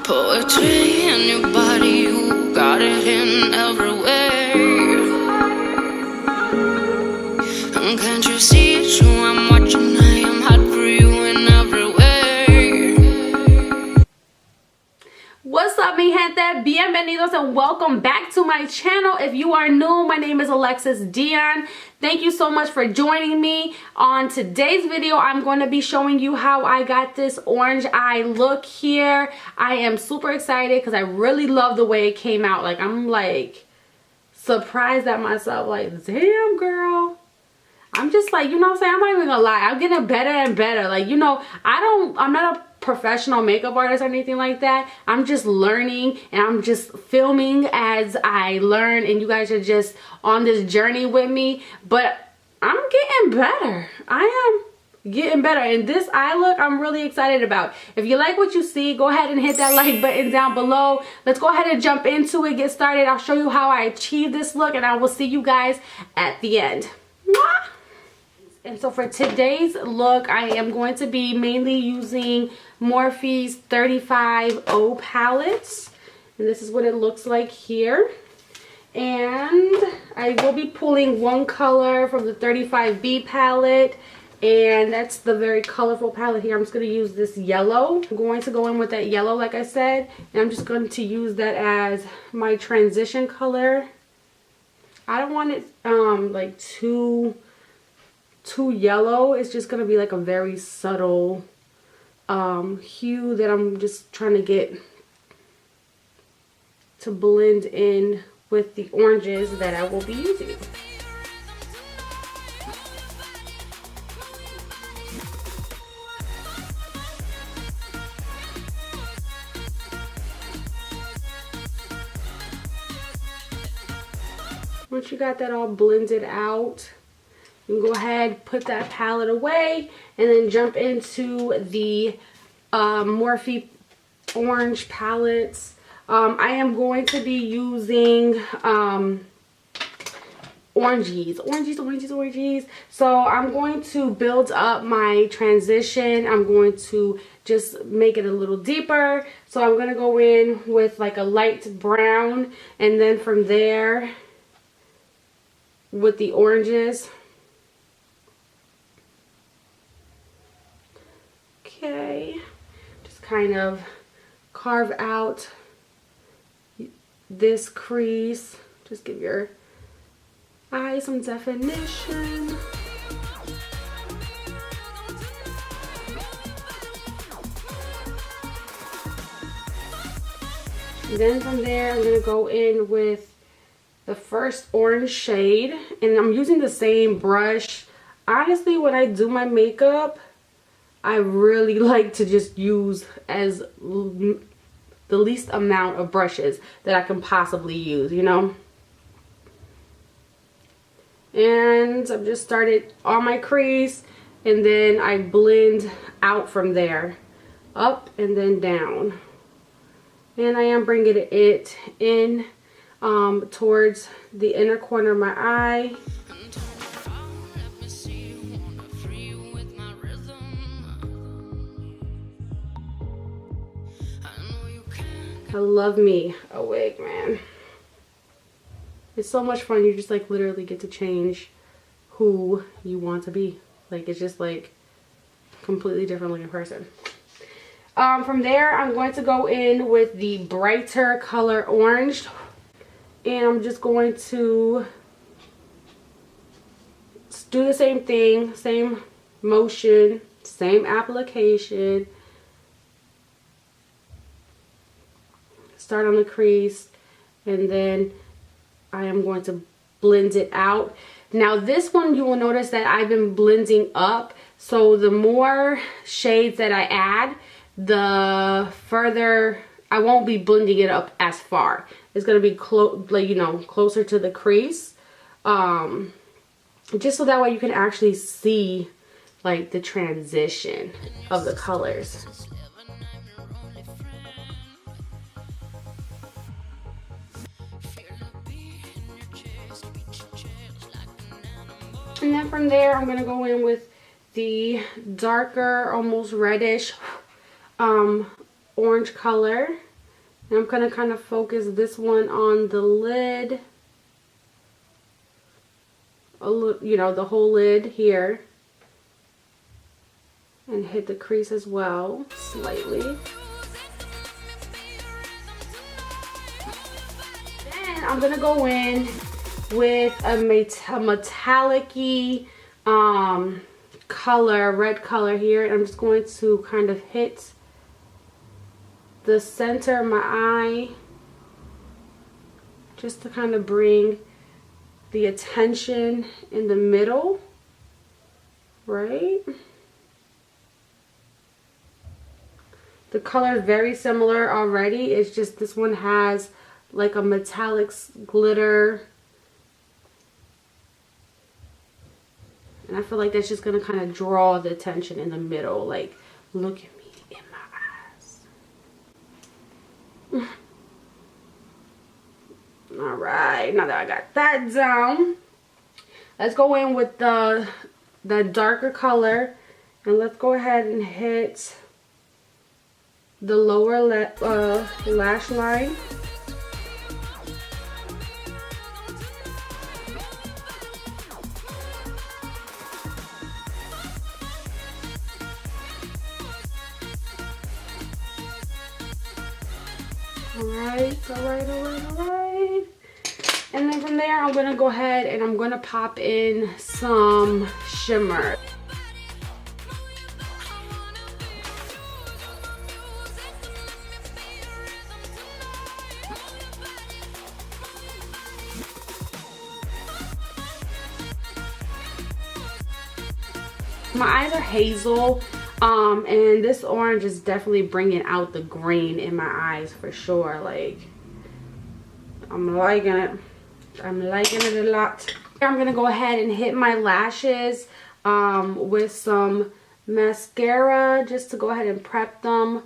Poetry in your body, you got it in everywhere. And can't you see it's true? I'm watching, I am hot for you in everywhere. What's up, mi gente? Bienvenidos and welcome back to my channel. If you are new, my name is Alexiss Dionne. Thank you so much for joining me. On today's video, I'm going to be showing you how I got this orange eye look here. I am super excited because I really love the way it came out. Like, I'm like surprised at myself. Like, damn, girl. I'm just like, you know what I'm saying? I'm not even gonna lie. I'm getting better and better. Like, you know, I'm not a professional makeup artist or anything like that. I'm just learning and I'm just filming as I learn, and you guys are just on this journey with me. But I'm getting better. I am getting better, and this eye look I'm really excited about. If you like what you see, go ahead and hit that like button down below. Let's go ahead and jump into it, get started. I'll show you how I achieved this look, and I will see you guys at the end. Mwah! And so for today's look, I am going to be mainly using Morphe's 35O palettes. And this is what it looks like here. And I will be pulling one color from the 35B palette. And that's the very colorful palette here. I'm just going to use this yellow. I'm going to go in with that yellow, like I said. And I'm just going to use that as my transition color. I don't want it like too yellow. It's just gonna be like a very subtle hue that I'm just trying to get to blend in with the oranges that I will be using. Once you got that all blended out, you can go ahead, put that palette away, and then jump into the Morphe orange palettes. I am going to be using oranges. So I'm going to build up my transition. I'm going to just make it a little deeper. So I'm going to go in with like a light brown, and then from there with the oranges. Okay, just kind of carve out this crease. Just give your eye some definition. And then from there, I'm going to go in with the first orange shade. And I'm using the same brush. Honestly, when I do my makeup, I really like to just use the least amount of brushes that I can possibly use, you know. And I've just started on my crease, and then I blend out from there, up and then down. And I am bringing it in towards the inner corner of my eye. I love me a wig, man. It's so much fun. You just like literally get to change who you want to be. Like, it's just like completely different looking person. From there, I'm going to go in with the brighter color orange, and I'm just going to do the same thing, same motion, same application. Start on the crease, and then I am going to blend it out. Now this one, you will notice that I've been blending up, so the more shades that I add, the further I won't be blending it up as far. It's going to be like, you know, closer to the crease, just so that way you can actually see like the transition of the colors. And then from there, I'm going to go in with the darker, almost reddish orange color. And I'm going to kind of focus this one on the lid. You know, the whole lid here. And hit the crease as well, slightly. Then I'm going to go in with a metallic-y color, red color here. And I'm just going to kind of hit the center of my eye, just to kind of bring the attention in the middle, right? The color is very similar already. It's just this one has like a metallic glitter. And I feel like that's just going to kind of draw the attention in the middle. Like, look at me in my eyes. All right, now that I got that down, let's go in with the darker color. And let's go ahead and hit the lower lash line. Alright. And then from there, I'm going to go ahead and I'm going to pop in some shimmer. My eyes are hazel, and this orange is definitely bringing out the green in my eyes for sure. Like, I'm liking it. I'm liking it a lot. I'm gonna go ahead and hit my lashes with some mascara just to go ahead and prep them.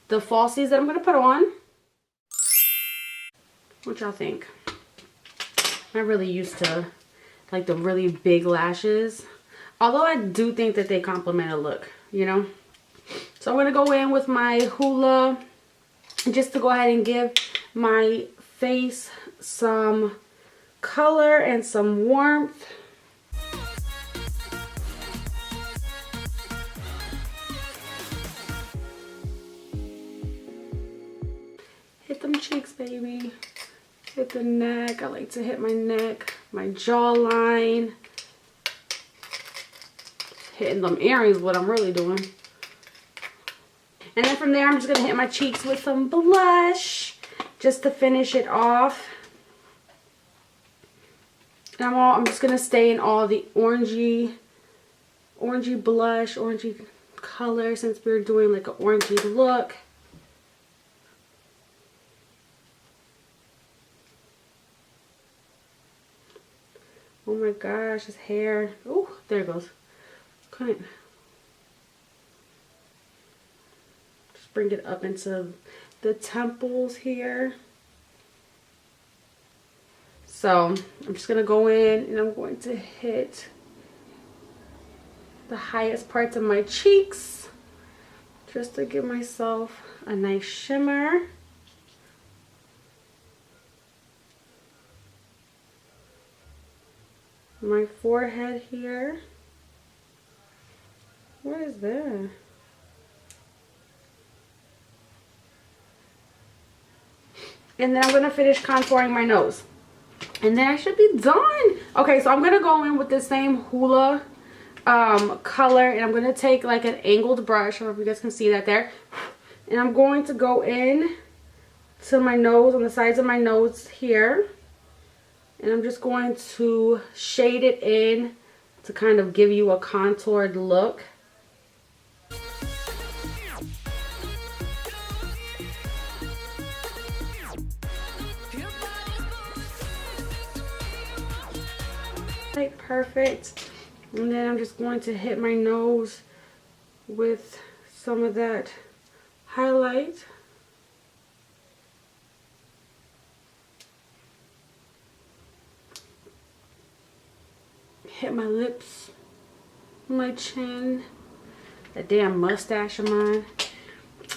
The falsies that I'm gonna put on. What y'all think? I'm really used to like the really big lashes. Although I do think that they complement a look, you know. So I'm going to go in with my Hoola just to go ahead and give my face some color and some warmth. Hit them cheeks, baby. Hit the neck. I like to hit my neck, my jawline. Hitting them earrings, what I'm really doing. And then from there, I'm just going to hit my cheeks with some blush just to finish it off. And I'm just going to stay in all the orangey blush, orangey color, since we're doing like an orangey look. Oh my gosh, his hair. Oh, there it goes. Couldn't. Just bring it up into the temples here. So I'm just going to go in and I'm going to hit the highest parts of my cheeks just to give myself a nice shimmer. My forehead here. What is that? And then I'm going to finish contouring my nose. And then I should be done. Okay, so I'm going to go in with the same Hoola color. And I'm going to take like an angled brush. I don't know if you guys can see that there. And I'm going to go in to my nose, on the sides of my nose here. And I'm just going to shade it in to kind of give you a contoured look. Right, perfect. And then I'm just going to hit my nose with some of that highlight. Hit my lips, my chin, that damn mustache of mine.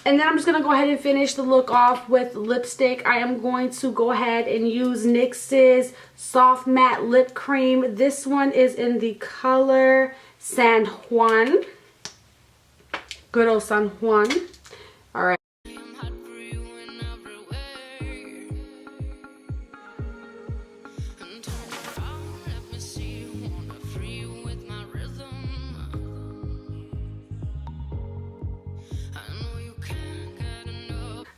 And then I'm just going to go ahead and finish the look off with lipstick. I am going to go ahead and use NYX's Soft Matte Lip Cream. This one is in the color San Juan. Good old San Juan. Alright.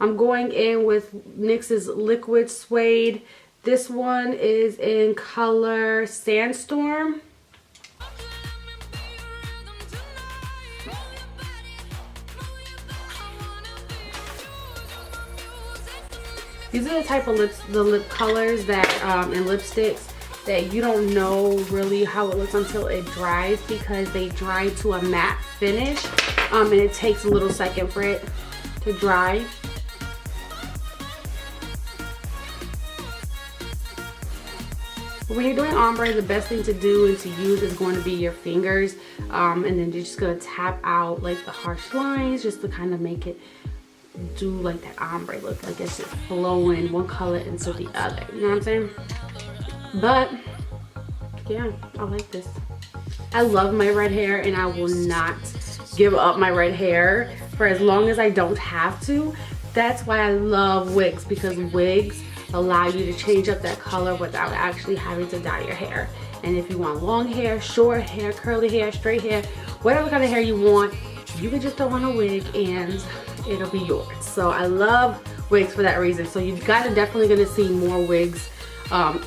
I'm going in with NYX's Liquid Suede. This one is in color Sandstorm. These are the type of lip colors that and lipsticks that you don't know really how it looks until it dries, because they dry to a matte finish, and it takes a little second for it to dry. When you're doing ombre, the best thing to do and to use is going to be your fingers, and then you're just going to tap out like the harsh lines just to kind of make it do like that ombre look, like it's just flowing one color into the other, you know what I'm saying? But yeah, I like this. I love my red hair, and I will not give up my red hair for as long as I don't have to. That's why I love wigs, because wigs allow you to change up that color without actually having to dye your hair. And if you want long hair, short hair, curly hair, straight hair, whatever kind of hair you want, you can just throw on a wig and it'll be yours. So I love wigs for that reason. So you guys are definitely going to see more wigs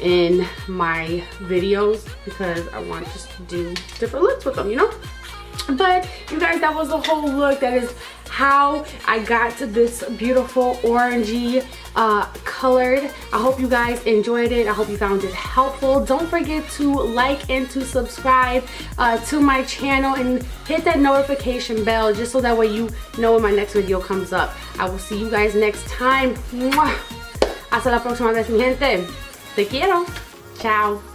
in my videos, because I want just to do different looks with them, you know? But you guys, that was the whole look. That is how I got to this beautiful orangey colored. I hope you guys enjoyed it. I hope you found it helpful. Don't forget to like and to subscribe to my channel, and hit that notification bell just so that way you know when my next video comes up. I will see you guys next time. Hasta la próxima vez, mi gente. Te quiero. Ciao.